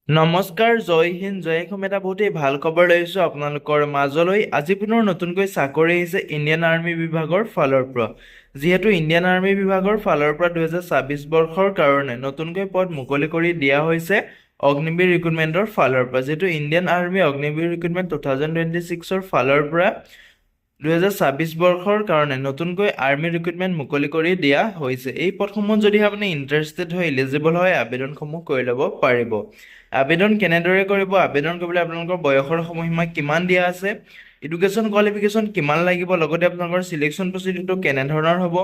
নমস্কাৰ, জয় হিন্দ, জয় অসম। এটা বহুতেই ভাল খবৰ লৈ আহিছোঁ আপোনালোকৰ মাজলৈ। আজি পুনৰ নতুনকৈ চাকৰি আহিছে ইণ্ডিয়ান আৰ্মি বিভাগৰ ফালৰ পৰা। যিহেতু ইণ্ডিয়ান আৰ্মি বিভাগৰ ফালৰ পৰা 2026 বৰ্ষৰ কাৰণে নতুনকৈ পদ মুকলি কৰি দিয়া হৈছে অগ্নিবীৰ ৰিক্ৰুটমেণ্টৰ ফালৰ পৰা। যিহেতু ইণ্ডিয়ান আৰ্মি অগ্নিবীৰ ৰিক্ৰুটমেণ্ট 2026ৰ ফালৰ পৰা 2026 বৰ্ষৰ কাৰণে নতুনকৈ আৰ্মি ৰিক্ৰুটমেণ্ট মুকলি কৰি দিয়া হৈছে। এই পদসমূহ যদি আপুনি ইণ্টাৰেষ্টেড হয়, এলিজিবল হয়, আবেদনসমূহ কৰি ল'ব পাৰিব। আবেদন কেনেদৰে কৰিব? আবেদন কৰিবলৈ আপোনালোকৰ বয়সৰ সময়সীমা কিমান দিয়া আছে, এডুকেশ্যন কোৱালিফিকেশ্যন কিমান লাগিব, লগতে আপোনালোকৰ চিলেকশ্যন প্ৰচিডিউৰটো কেনেধৰণৰ হ'ব,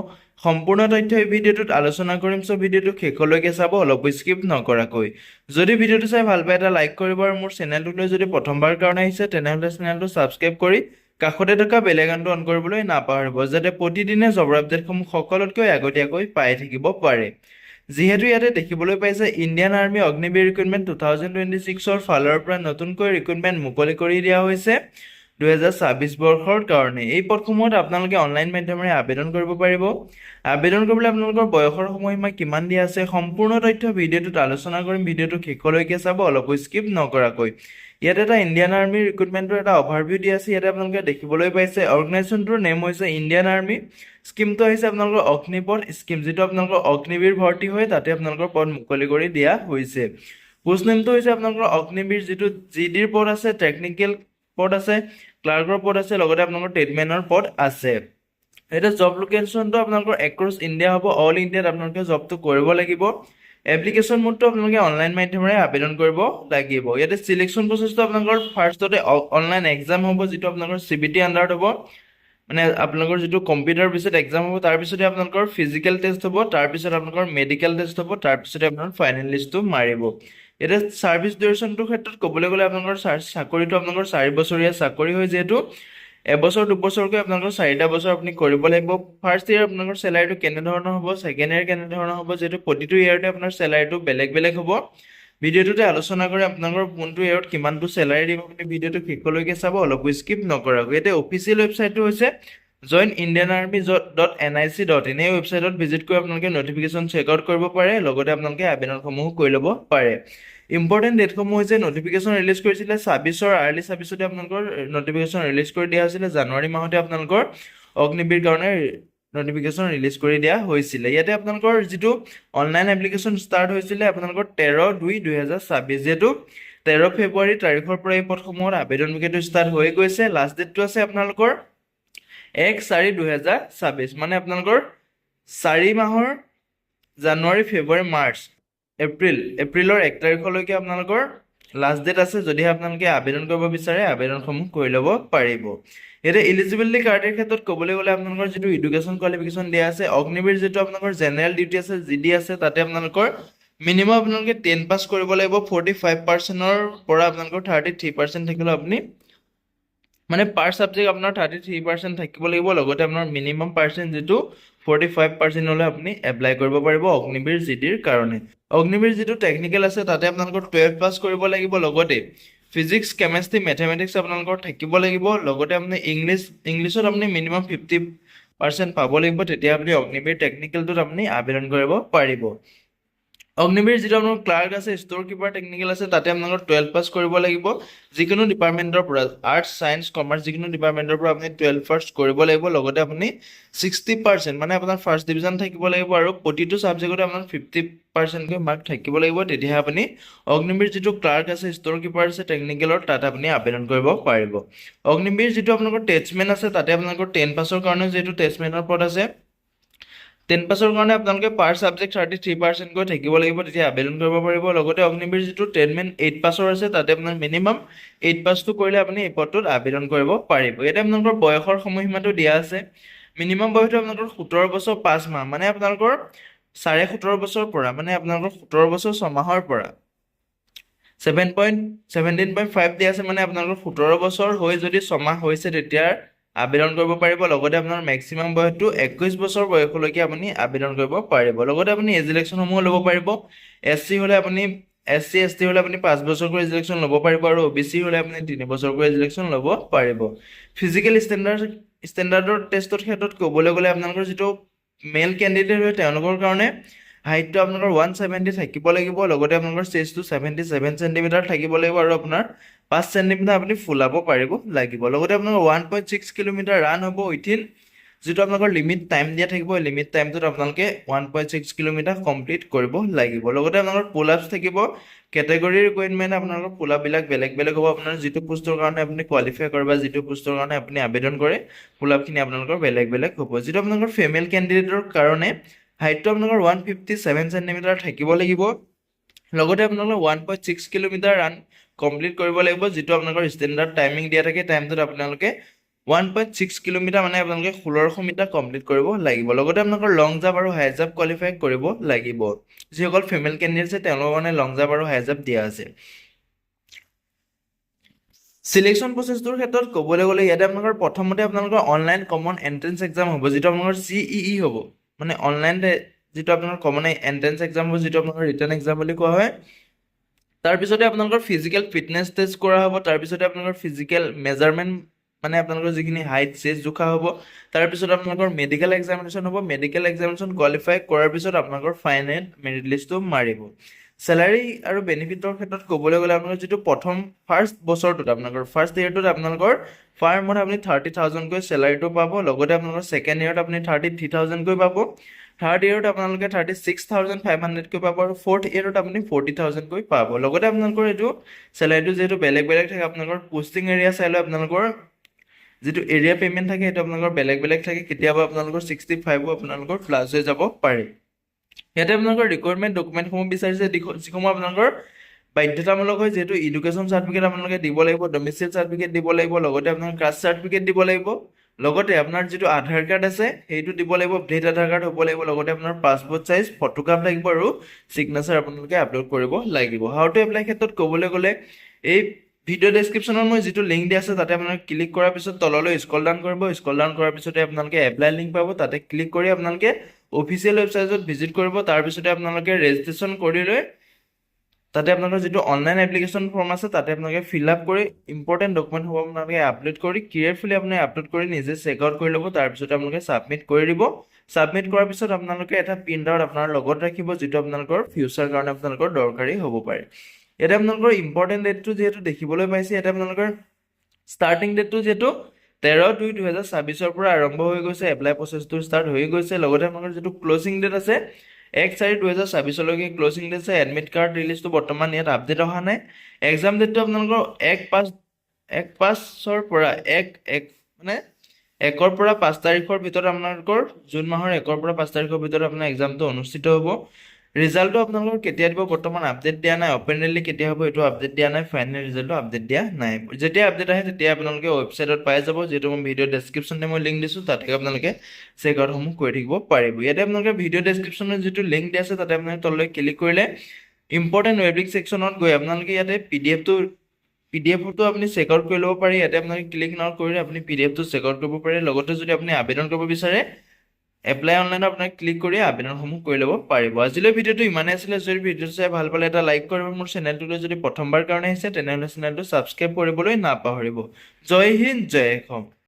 সম্পূৰ্ণ তথ্য এই ভিডিঅ'টোত আলোচনা কৰিম। চ' ভিডিঅ'টো শেষলৈকে চাব, অলপ স্কিপ নকৰাকৈ। যদি ভিডিঅ'টো চাই ভাল পায় এটা লাইক কৰিব, আৰু মোৰ চেনেলটোলৈ যদি প্ৰথমবাৰ কাৰণে আহিছে তেনেহ'লে চেনেলটো ছাবস্ক্ৰাইব কৰি কাষতে থকা বেল আইকনটো অন কৰিবলৈ নাপাহৰিব, যাতে প্ৰতিদিনে জবৰ আপডেটসমূহ সকলোতকৈ আগতীয়াকৈ পাই থাকিব পাৰে। যিহেতু ইয়াতে দেখিবলৈ পাইছে ইণ্ডিয়ান আৰ্মি অগ্নিবীৰ ৰিক্ৰুটমেণ্ট 2026ৰ ফালৰ পৰা নতুনকৈ ৰিক্ৰুটমেণ্ট মুকলি কৰি দিয়া হৈছে 2026 বৰ্ষৰ কাৰণে। এই পদসমূহত আপোনালোকে অনলাইন মাধ্যমেৰে আবেদন কৰিব পাৰিব। আবেদন কৰিবলৈ আপোনালোকৰ বয়সৰ সময়সীমা কিমান দিয়া আছে, সম্পূৰ্ণ তথ্য ভিডিঅ'টোত আলোচনা কৰিম। ভিডিঅ'টো শেষলৈকে চাব, অলপ স্কিপ নকৰাকৈ। ইয়াতে এটা ইণ্ডিয়ান আৰ্মি ৰিক্ৰুটমেণ্টৰ এটা অভাৰভিউ দিয়া আছে। ইয়াতে আপোনালোকে দেখিবলৈ পাইছে অৰ্গেনাইজেশ্যনটোৰ নেম হৈছে ইণ্ডিয়ান আৰ্মি। স্কিমটো হৈছে আপোনালোকৰ অগ্নিপথ স্কিম, যিটো আপোনালোকৰ অগ্নিবীৰ ভৰ্তি হয় তাতে আপোনালোকৰ পদ মুকলি কৰি দিয়া হৈছে। পোষ্ট নেমটো হৈছে আপোনালোকৰ অগ্নিবীৰ, যিটো জিডিৰ পদ আছে, টেকনিকেল পদ আছে, ক্লাৰ্কৰ পদ আছে, লগতে আপোনালোকৰ ট্ৰেডমেনৰ পদ আছে। এতিয়া জব লোকেশ্যনটো আপোনালোকৰ এক্ৰছ ইণ্ডিয়া হ'ব। অল ইণ্ডিয়াত আপোনালোকে জবটো কৰিব লাগিব। এপ্লিকেশ্যন মোডটো আপোনালোকে অনলাইন মাধ্যমেৰে আবেদন কৰিব লাগিব। ইয়াতে চিলেকশ্যন প্ৰচেছটো আপোনালোকৰ ফাৰ্ষ্টতে অনলাইন এক্সাম হ'ব, যিটো আপোনালোকৰ CBT আণ্ডাৰত হ'ব। মানে আপোনালোকৰ যিটো কম্পিউটাৰ বেছড এক্সাম হ'ব, তাৰপিছতে আপোনালোকৰ ফিজিকেল টেষ্ট হ'ব, তাৰপিছত আপোনালোকৰ মেডিকেল টেষ্ট হ'ব, তাৰপিছতে আপোনাৰ ফাইনেল লিষ্টটো মাৰিব। এতিয়া ছাৰ্ভিচ ডিউৰেশ্যনটোৰ ক্ষেত্ৰত ক'বলৈ গ'লে আপোনালোকৰ চাকৰিটো আপোনালোকৰ 4 বছৰীয়া চাকৰি হয়। যিহেতু এবছৰ দুবছৰকৈ আপোনালোকৰ 4টা বছৰ আপুনি কৰিব লাগিব। ফাৰ্ষ্ট ইয়েৰ আপোনালোকৰ চেলাৰীটো কেনেধৰণৰ হ'ব, ছেকেণ্ড ইয়েৰ কেনেধৰণৰ হ'ব, যিহেতু প্ৰতিটো ইয়েৰতে আপোনাৰ চেলাৰীটো বেলেগ বেলেগ হ'ব। ভিডিঅ'টোতে আলোচনা কৰি আপোনালোকৰ কোনটো ইয়েৰত কিমানটো চেলাৰী দিব, আপুনি ভিডিঅ'টো শেষলৈকে চাব, অলপ স্কিপ নকৰাকৈ। এতিয়া অফিচিয়েল ৱেবছাইটটো হৈছে joinindianarmy.nic.in। এই ৱেবছাইটত ভিজিট কৰি আপোনালোকে নটিফিকেশ্যন চেক আউট কৰিব পাৰে, লগতে আপোনালোকে আবেদনসমূহ কৰি ল'ব পাৰে। ইম্পৰ্টেণ্ট ডেটসমূহ হৈছে নটিফিকেশ্যন ৰিলিজ কৰিছিলে 26ৰ আৰ্লি 26তে আপোনালোকৰ নটিফিকেশ্যন ৰিলিজ কৰি দিয়া হৈছিলে। জানুৱাৰী মাহতে আপোনালোকৰ অগ্নিবীৰ কাৰণে নটিফিকেশ্যন ৰিলিজ কৰি দিয়া হৈছিলে। ইয়াতে আপোনালোকৰ যিটো অনলাইন এপ্লিকেশ্যন ষ্টাৰ্ট হৈছিলে আপোনালোকৰ 13/2/2026। যিহেতু 13 ফেব্ৰুৱাৰী তাৰিখৰ পৰা এই পদসমূহত আবেদন প্ৰক্ৰিয়াটো ষ্টাৰ্ট হৈ গৈছে। লাষ্ট ডেটটো আছে আপোনালোকৰ 1/4/2026, মানে আপোনালোকৰ 4 মাহৰ জানুৱাৰী, ফেব্ৰুৱাৰী, মাৰ্চ, এপ্ৰিলৰ 1 তাৰিখলৈকে আপোনালোকৰ লাষ্ট ডেট আছে। যদিহে আপোনালোকে আবেদন কৰিব বিচাৰে আবেদনসমূহ কৰি ল'ব পাৰিব। এতিয়া এলিজিবিলিটি ক্ৰাইটেৰিয়াৰ ক্ষেত্ৰত ক'বলৈ গ'লে আপোনালোকৰ যিটো এডুকেশ্যন কোৱালিফিকেশ্যন দিয়া আছে, অগ্নিবীৰ যিটো আপোনালোকৰ জেনেৰেল ডিউটি আছে, GD আছে, তাতে আপোনালোকৰ মিনিমাম আপোনালোকে 10 পাছ কৰিব লাগিব। 45%ৰ পৰা আপোনালোকৰ 33% থাকিলেও আপুনি, মানে পাৰ ছাবজেক্ট আপোনাৰ 33% থাকিব লাগিব। লগতে আপোনাৰ মিনিমাম পাৰ্চেণ্ট যিটো 45% হ'লে আপুনি এপ্লাই কৰিব পাৰিব অগ্নিবীৰ GDৰ কাৰণে। অগ্নিবীৰ যিটো টেকনিকেল আছে তাতে আপোনালোকৰ 12 পাছ কৰিব লাগিব। লগতে ফিজিক্স, কেমেষ্ট্ৰি, মেথমেটিক্স আপোনালোকৰ থাকিব লাগিব। লগতে আপুনি ইংলিছত আপুনি মিনিমাম 50% পাব লাগিব, তেতিয়া আপুনি অগ্নিবীৰ টেকনিকেলটোত আপুনি আবেদন কৰিব পাৰিব। অগ্নিবীৰ যিটো আপোনালোকৰ ক্লাৰ্ক আছে, ষ্ট'ৰ কিপাৰ টেকনিকেল আছে, তাতে আপোনালোকৰ 12 পাছ কৰিব লাগিব। যিকোনো ডিপাৰ্টমেণ্টৰ পৰা, আৰ্টছ, ছায়েন্স, কমাৰ্চ, যিকোনো ডিপাৰ্টমেণ্টৰ পৰা আপুনি 12 পাছ কৰিব লাগিব। লগতে আপুনি 60%, মানে আপোনাৰ ফাৰ্ষ্ট ডিভিজন থাকিব লাগিব, আৰু প্ৰতিটো ছাবজেক্টতে আপোনাৰ 50%কৈ মাৰ্ক থাকিব লাগিব। তেতিয়াহে আপুনি অগ্নিবীৰ যিটো ক্লাৰ্ক আছে, ষ্ট'ৰ কিপাৰ আছে টেকনিকেলৰ, তাত আপুনি আবেদন কৰিব পাৰিব। অগ্নিবীৰ যিটো আপোনালোকৰ টেষ্টমেন আছে, তাতে আপোনালোকৰ 10 পাছৰ কাৰণে যিহেতু টেষ্টমেনৰ পদ আছে, 10 পাছৰ কাৰণে আপোনালোকে পাৰ ছাবজেক্ট 33%কৈ থাকিব লাগিব, তেতিয়া আবেদন কৰিব পাৰিব। লগতে অগ্নিবীৰ যিটো ট্ৰেডমেন 8 পাছৰ আছে, তাতে আপোনাৰ মিনিমাম 8 পাছটো কৰিলে আপুনি এই পদটোত আবেদন কৰিব পাৰিব। ইয়াতে আপোনালোকৰ বয়সৰ সময়সীমাটো দিয়া আছে। মিনিমাম বয়সটো আপোনালোকৰ 17 বছৰ 5 মাহ, মানে আপোনালোকৰ 17.5 বছৰ পৰা, মানে আপোনালোকৰ 17 বছৰ 6 মাহৰ পৰা 17.5 দিয়া আছে, মানে আপোনালোকৰ 17 বছৰ হৈ যদি 6 মাহ হৈছে তেতিয়া আবেদন কৰিব পাৰিব। লগতে আপোনাৰ মেক্সিমাম বয়সটো 21 বছৰ বয়সলৈকে আপুনি আবেদন কৰিব পাৰিব। লগতে আপুনি এজ ইলেকশ্যনসমূহ ল'ব পাৰিব। SC হ'লে আপুনি, SC ST হ'লে আপুনি 5 বছৰকৈ এজ ইলেকশ্যন ল'ব পাৰিব, আৰু OBC হ'লে আপুনি 3 বছৰকৈ এজ ইলেকশ্যন ল'ব পাৰিব। ফিজিকেল ষ্টেণ্ডাৰ্ডৰ টেষ্টৰ ক্ষেত্ৰত ক'বলৈ গ'লে আপোনালোকৰ যিটো মেল কেণ্ডিডেট হয় তেওঁলোকৰ কাৰণে হাইটটো আপোনালোকৰ 170 থাকিব লাগিব, লগতে আপোনালোকৰ চেষ্টটো 77 চেণ্টিমিটাৰ থাকিব লাগিব, আৰু আপোনাৰ 5 চেণ্টিমিটাৰ আপুনি ফুলাব পাৰিব লাগিব। লগতে আপোনালোকৰ 1.6 কিলোমিটাৰ ৰান হ'ব উইথিন যিটো আপোনালোকৰ লিমিট টাইম দিয়া থাকিব, লিমিট টাইমটোত আপোনালোকে 1.6 কিলোমিটাৰ কমপ্লিট কৰিব লাগিব। লগতে আপোনালোকৰ পুল আপছ থাকিব, কেটেগৰী ৰিকুৱাৰমেণ্ট আপোনালোকৰ পুল আপবিলাক বেলেগ বেলেগ হ'ব। আপোনাৰ যিটো পোষ্টৰ কাৰণে আপুনি কোৱালিফাই কৰে বা যিটো পোষ্টৰ কাৰণে আপুনি আবেদন কৰে, পুল আপখিনি আপোনালোকৰ বেলেগ বেলেগ হ'ব। যিটো আপোনালোকৰ ফিমেল কেণ্ডিডেটৰ কাৰণে হাইটটো আপোনালোকৰ 157 চেণ্টিমিটাৰ থাকিব লাগিব, লগতে আপোনালোকৰ 1.6 কিলোমিটাৰ ৰান কমপ্লিট কৰিব লাগিব। যিটো আপোনালোকৰ ষ্টেণ্ডাৰ্ড টাইমিং দিয়া থাকে, টাইমটোত আপোনালোকে 1.6 কিলোমিটাৰ মানে আপোনালোকে 1600 মিটাৰ কমপ্লিট কৰিব লাগিব। লগতে আপোনালোকৰ লং জাম্প আৰু হাই জাম্প কোৱালিফাই কৰিব লাগিব। যিসকল ফিমেল কেণ্ডিডেট আছে তেওঁলোকৰ কাৰণে লং জাম্প আৰু হাই জাম্প দিয়া আছে। চিলেকশ্যন প্ৰচেছটোৰ ক্ষেত্ৰত ক'বলৈ গ'লে ইয়াতে আপোনালোকৰ প্ৰথমতে আপোনালোকৰ অনলাইন কমন এণ্ট্ৰেন্স এক্সাম হ'ব, যিটো আপোনালোকৰ CEE হ'ব, মানে অনলাইন যিটো আপোনালোকৰ কমন এণ্ট্ৰেন্স এক্সাম হ'ব, যিটো আপোনালোকৰ ৰিটাৰ্ণ এক্সাম বুলি কোৱা হয়। তাৰপিছতে আপোনালোকৰ ফিজিকেল ফিটনেছ টেষ্ট কৰা হ'ব, তাৰপিছতে আপোনালোকৰ ফিজিকেল মেজাৰমেণ্ট মানে আপোনালোকৰ যিখিনি হাইট চেষ্ট জোখা হ'ব, তাৰপিছত আপোনালোকৰ মেডিকেল এক্সামিনেশ্যন হ'ব। মেডিকেল এক্সামিনেশ্যন কোৱালিফাই কৰাৰ পিছত আপোনালোকৰ ফাইনেল মেৰিট লিষ্টটো মাৰিব। চেলাৰী আৰু বেনিফিটৰ ক্ষেত্ৰত ক'বলৈ গ'লে আপোনালোকৰ যিটো ফাৰ্ষ্ট বছৰটোত আপোনালোকৰ ফাৰ্ষ্ট ইয়েৰটোত আপোনালোকৰ পাৰ মান্থ আপুনি 30,000কৈ চেলাৰীটো পাব। লগতে আপোনালোকৰ ছেকেণ্ড ইয়েৰত আপুনি 33,000কৈ পাব, থাৰ্ড ইয়েৰত আপোনালোকে 36,500কৈ পাব, আৰু ফ'ৰ্থ ইয়েৰত আপুনি 40,000কৈ পাব। লগতে আপোনালোকৰ এইটো চেলাৰীটো যিহেতু বেলেগ বেলেগ থাকে, আপোনালোকৰ পোষ্টিং এৰিয়া চাই লৈ আপোনালোকৰ যিটো এৰিয়া পে'মেণ্ট থাকে সেইটো আপোনালোকৰ বেলেগ বেলেগ থাকে। কেতিয়াবা আপোনালোকৰ 65 আপোনালোকৰ প্লাছ হৈ যাব পাৰে। ইয়াতে আপোনালোকৰ ৰিকুৱাৰমেণ্ট ডকুমেণ্টসমূহ বিচাৰিছে, যিসমূহ আপোনালোকৰ বাধ্যতামূলক হয়। যিহেতু এডুকেশ্যন চাৰ্টিফিকেট আপোনালোকে দিব লাগিব, ডমিচিল চাৰ্টিফিকেট দিব লাগিব, লগতে আপোনাৰ কাষ্ট চাৰ্টিফিকেট দিব লাগিব, লগতে আপোনাৰ যিটো আধাৰ কাৰ্ড আছে সেইটো দিব লাগিব, ভেলিড আধাৰ কাৰ্ড হ'ব লাগিব, লগতে আপোনাৰ পাছপোৰ্ট চাইজ ফটোগ্ৰাফ লাগিব, আৰু চিগনেচাৰ আপোনালোকে আপলোড কৰিব লাগিব। হাউ টু এপ্লাই ক্ষেত্ৰত ক'বলৈ গ'লে এই ভিডিঅ' ডেছক্ৰিপশ্যনত মই যিটো লিংক দিয়া আছে তাতে আপোনালোকে ক্লিক কৰাৰ পিছত তললৈ স্ক্ৰল ডাউন কৰিব। স্ক্ৰল ডাউন কৰাৰ পিছতে আপোনালোকে এপ্লাই লিংক পাব, তাতে ক্লিক কৰি আপোনালোকে অফিচিয়েল ৱেবছাইটত ভিজিট কৰিব। তাৰপিছতে আপোনালোকে ৰেজিষ্ট্ৰেশ্যন কৰি লৈ তাতে আপোনালোকৰ যিটো অনলাইন এপ্লিকেশ্যন ফৰ্ম আছে তাতে আপোনালোকে ফিল আপ কৰি ইম্পৰ্টেণ্ট ডকুমেণ্টসমূহ আপোনালোকে আপলোড কৰি কেয়াৰফুলি আপুনি আপলোড কৰি নিজে চেক আউট কৰি ল'ব। তাৰপিছতে আপোনালোকে ছাবমিট কৰি দিব। ছাবমিট কৰাৰ পিছত আপোনালোকে এটা প্ৰিণ্ট আউট আপোনাৰ লগত ৰাখিব, যিটো আপোনালোকৰ ফিউচাৰ কাৰণে আপোনালোকৰ দৰকাৰী হ'ব পাৰে। ইয়াতে আপোনালোকৰ ইম্পৰ্টেণ্ট ডেটটো যিহেতু দেখিবলৈ পাইছে, ইয়াতে আপোনালোকৰ ষ্টাৰ্টিং ডেটটো যিহেতু 13/2/2024 পৰা আৰম্ভ হৈ গৈছে, এপ্লাই প্ৰচেছটো ষ্টাৰ্ট হৈ গৈছে। লগতে আপোনালোকৰ যিটো ক্ল'জিং ডেট আছে 1/4/2024লৈকে ক্ল'জিং ডেট আছে। এডমিট কাৰ্ড ৰিলিজটো বৰ্তমান ইয়াত আপডেট অহা নাই। এক্সাম ডেটটো আপোনালোকৰ 1/5 পৰা 1 পৰা 5 তাৰিখৰ ভিতৰত আপোনালোকৰ জুন মাহৰ 1 পৰা 5 তাৰিখৰ ভিতৰত আপোনাৰ এক্সামটো অনুষ্ঠিত হ'ব। ৰিজাল্টটো আপোনালোকৰ কেতিয়া দিব বৰ্তমান আপডেট দিয়া নাই। অপেন ৰেলী কেতিয়া হ'ব এইটো আপডেট দিয়া নাই। ফাইনেল ৰিজাল্টটো আপডেট দিয়া নাই। যেতিয়া আপডেট আহে তেতিয়া আপোনালোকে ৱেবছাইটত পাই যাব, যিহেতু মই ভিডিঅ' ডেছক্ৰিপশ্যনতে মই লিংক দিছোঁ, তাতে আপোনালোকে চেক আউটসমূহ কৰি থাকিব পাৰিব। ইয়াতে আপোনালোকে ভিডিঅ' ডেছক্ৰিপশ্যনত যিটো লিংক দিয়া আছে তাতে আপোনালোকে তললৈ ক্লিক কৰিলে ইম্পৰ্টেণ্ট ৱেবলিক ছেকশ্যনত গৈ আপোনালোকে ইয়াতে পিডিএফটো আপুনি চেক আউট কৰি ল'ব পাৰি। ইয়াতে আপোনালোকে ক্লিক নাও কৰিলে আপুনি পিডিএফটো চেক আউট কৰিব পাৰে। লগতে যদি আপুনি আবেদন কৰিব বিচাৰে এপ্লাই অনলাইনত আপোনাক ক্লিক কৰি আবেদনসমূহ কৰি ল'ব পাৰিব। আজিলৈ ভিডিঅ'টো ইমানেই আছিলে। যদি ভিডিঅ'টো চাই ভাল পালে এটা লাইক কৰিব। মোৰ চেনেলটোলৈ যদি প্ৰথমবাৰ কাৰণে আহিছে তেনেহ'লে চেনেলটো ছাবস্ক্ৰাইব কৰিবলৈ নাপাহৰিব। জয় হিন্দ, জয় অসম।